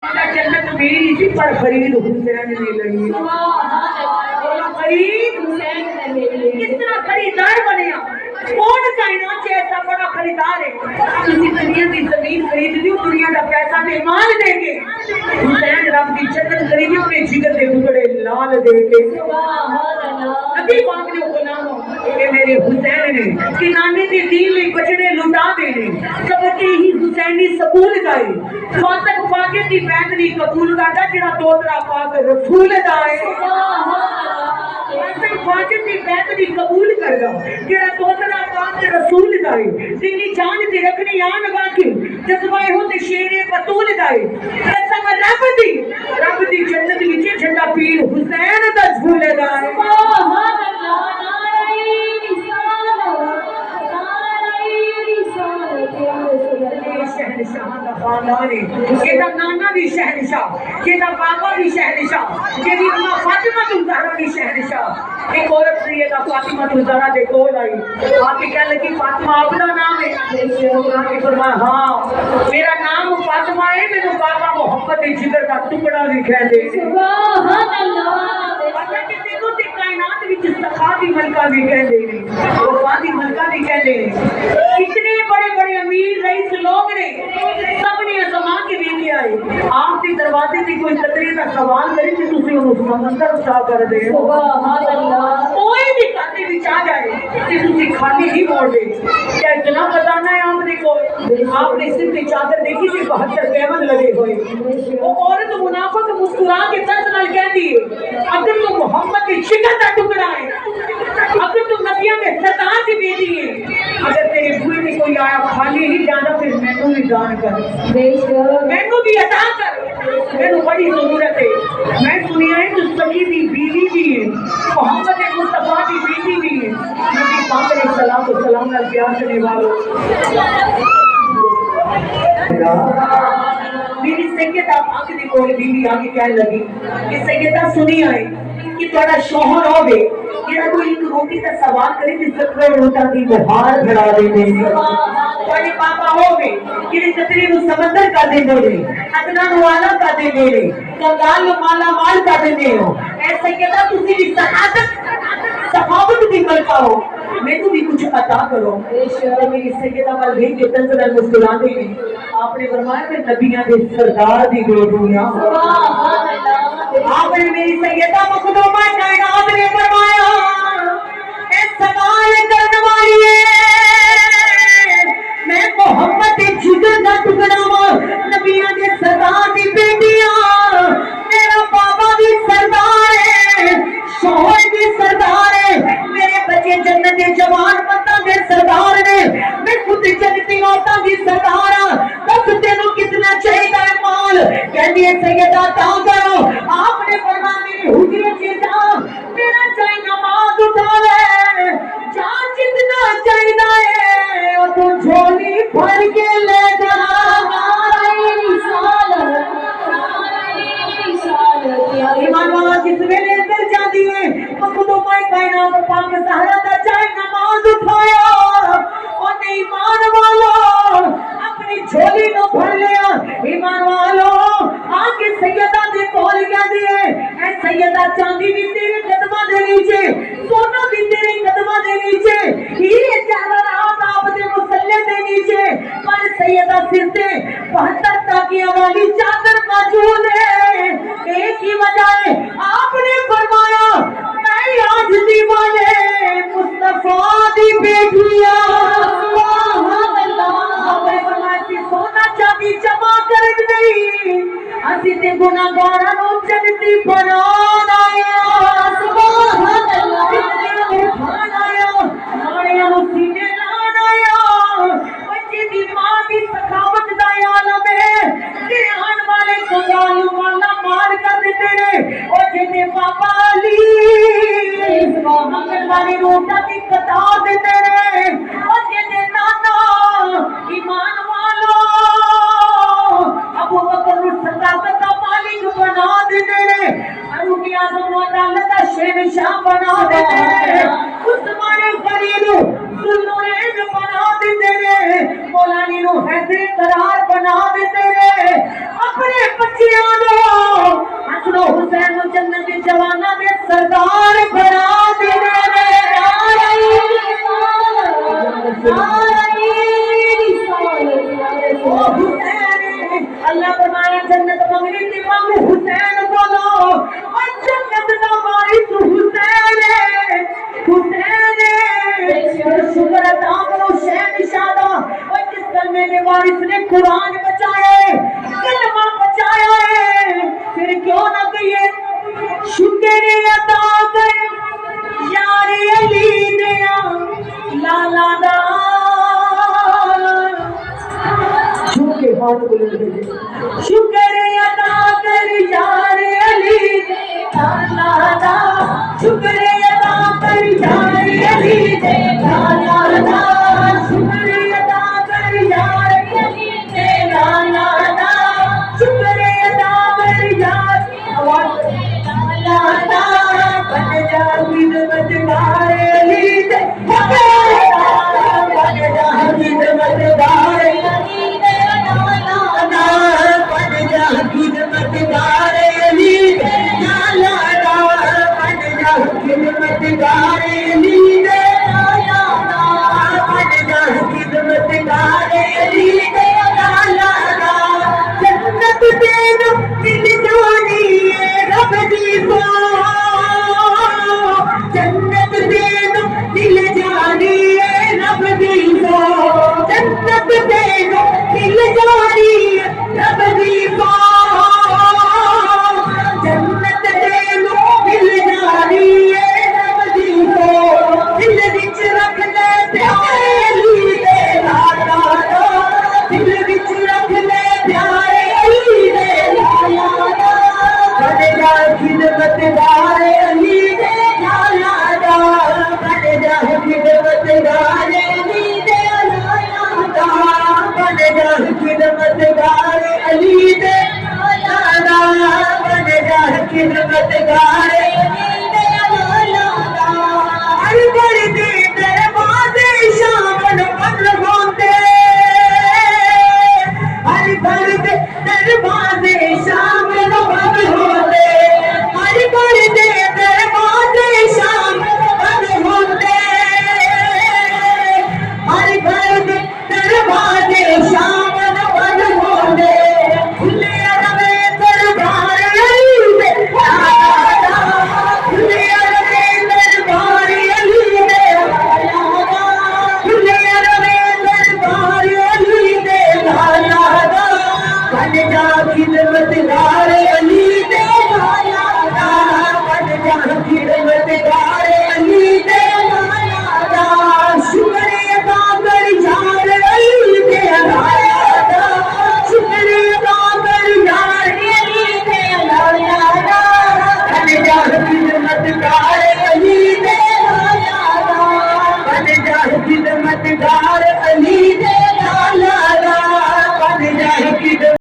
जन्नत मेरी थी पर फरीद हुसैन ने लगी। फरीद हुसैन ने कितना खरीदार बनया। कौन कायनात से ऐसा बड़ा खरीदार है? किसी दुनिया की जमीन खरीद ली, दुनिया का पैसा दे माल देंगे। हुसैन रब की जन्नत खरीदी, अपने जिगर के टुकड़े लाल देंगे। अभी पाक ने गुलामों ये मेरे हुसैन ने कि नाने के दीन में बचड़े लुटा देने सबके ही हुसैनी सकूल गाए। फातक पाके की बैत दी कबूल करदा जेड़ा तोतरा पाक रसूल दा है। फातक पाके की बैत दी कबूल करदा जेड़ा तोतरा पाक रसूल दा है। तेरी जान ते रखनी आन लगा के जज्बाए हो ते शेरे बतूल दा है। कसम रब दी जन्नत विच झंडा पीर हुसैन दा झूले दा है। सुभान अल्लाह नाना भी शहनशाह, जेदा बाबा भी शहनशाह, जेदी अम्मा फातिमा ज़हरा भी शहनशाह। एक औरत थी दा फातिमा ज़हरा दे कोल आई, आके कह लगी फातिमा अपना नाम है? आके फरमाया हां मेरा नाम फातिमा है, मेरे बाबा मोहब्बत जिगर दा टुकड़ा भी कह दे। सुभान अल्लाह। कायनात विच सखा दी मलका भी कह दे, वफा दी मलका भी कह दे। इतने बड़े बड़े अमीर रईस लोग ने सबने अजमा के लेके आए। आपके दरवाजे से कोई कतरे का सवाल करे तो तुसी उस समंदर उठा कर दे। सुभान अल्लाह। कोई भी खाते विच आ जाए कि तुसी खाली ही मोड़ दे। क्या इतना खजाना है आपने को? आपने सिर पे चादर देखी थी 72 पैमन लगे हुए। वो औरत मुनाफिक मुस्कुरा के दर्द नाल कहती है अगर तो मोहम्मद की जिगर का टुकड़ा है, अगर तो नबियों में सरदार की बेटी है, अगर तेरे भूल में कोई आया खाली ही जाना फिर मैनू भी दान कर, मैनू भी अता कर, मैनू बड़ी जरूरत है। मैं सुनिया है तो सगी की बीवी भी है, मोहम्मद मुस्तफा की बेटी भी है। नबी पाक ने सलाम तो सलाम नाल प्यार करने वालों मेरी सैयदा पाक दी कोल बीवी आके कहने लगी कि सैयदा सुनी आए कि थोड़ा शौहर होवे जेड़ा कोई एक रोटी का सवाल करे ते 70 रोटा दी बहार भरा देंगे। थोड़े पापा होवे जेड़े कतरे नु समंदर कर देंदे ने, अदना नु आला कर देंदे ने, कंगाल नु माला माल कर देंदे हो। ऐ सैयदा तुसी भी सखावत दी मलका हो, मैनू भी कुछ अता करो। मेरी सैयदा वाल देख के तंजरा मुस्कुराते हैं। आपने फरमाया मैं नबियां दे सरदार दी बेटी हां। सुभान अल्लाह। आपने मेरी सैयदा मखदूमा कायनात ने फरमाया ए सवाल करने वाली है मैं मोहम्मद दे जिगर दा टुकड़ा हां, नबियां दे सरदार दी बेटी हां। मेरा बाबा भी सरदार है, शोहर भी सरदार है, मेरे बच्चे जन्नत दे जवान मर्दां दे सरदार ने, मैं खुद जन्नती औरतां दी सरदार हां। दस तेनू कितना चाहिए है माल? कहती है सैयदा ता करो। आपने फरमाया मेरे हुजरे च जा, मेरा चाहे नमाज उठावे, जा जितना चाहिए है वो तो झोली भर के ले जा। ईमान वाला जिस वेले अंदर जाती है मखदूमा कायनात पाक ज़हरा दा चाहे नमाज उठाया और ईमान वाला अपनी झोली नो भर लिया। ईमान वालो आके सैयदा दे कोल कहती है ऐ सैयदा चांदी भी तेरे कदमां दे नीचे, सोना भी तेरे कदमां दे नीचे, हीरे जवाहरात आप दे मुसल्ले दे नीचे, पर सैयदा सिर पे 72 ताकियां वाली चादर मौजूद है। एक ही वजह है आपने फरमाया मैं आज दीवाने मुस्तफा दी बेटियां। सुभान अल्लाह। आपने फरमाया सोना चांदी जमा कर नहीं असी ते गुनाहगारां नु जन्नती बनाना आया। सुभान अल्लाह। उठाना आया, माड़ियां नु सीने लाना आया। बच्चे दी मां दी सखावत दा आलम है कि आने वाले कंगाल नु माला मार कर देते ने और जिन्हें पापा अली मंगल वाली रोटा की कटा देते ने और जिन्हें नाना ईमान वालो अबू बकर सदाकत का मालिक बना देते ने, फारूक आज़म अदालत का शहंशाह बना देते ने, उस्मान गनी ज़ुल्नुरैन बना देते ने, मौलानी नु हैदर करार बना देते ने। अपने बच्चे जन्नत मंगनी थी मंग हुसैन बोलो और जन्नत ना वारिस हुसैन शुक्र अदा करो शहनशाह और जिस कलमे के वारिस ने कुरान बचाया है कलमा बचाया है फिर क्यों ना कहिए शुक्र अदा कर यार अली दिया लाला दा झुके हाथ बुलंद कीजिए शुक्र अदा कर यार अली लाला दा शुक्र अदा कर यार अली लाला दा शुक्र अदा कर यार अली लाला दा शुक्र अदा कर यार आवाज लाला दा बन जा खिदमतगार अली दे बन जा खिदमतगार अली दे लाला बन जा खिदमतगार अली दे लाला बन जा खिदमतगार अली दे लाला बन जा खिदमतगार अली दे लाला जन्नत दे दो दिल जानी रब दी जन्नत दे दो दिल जानी रब दी जन्नत दे दो दिल जानी रब दी जन्नत दे दो दिल जानी रब दी दिल विच रख ले प्यारे अली दे लाला दिल विच रख ले प्यारे अली दे लाला बन जा खिदमतगार अली दे लाला बन जा खिदमतगार अली दे लाला बन जा खिदमतगार अली दे लाला बन जा खिदमतगार अली दे लाला हर घर दे दरवाजे शामन बंद होंदे हर घर दे दरवाजे शामन बंद होंदे हर घर दे दरवाजे शामन बंद होंदे हर घर दे दरवाजे शामन बंद होंदे खुले रवे दरबार अली दे लाला खुले रवे दरबार अली दे लाला खुले रवे दरबार अली दे लाला बन जा खिदमतगार अली दे लाला बन जा खिदमतगार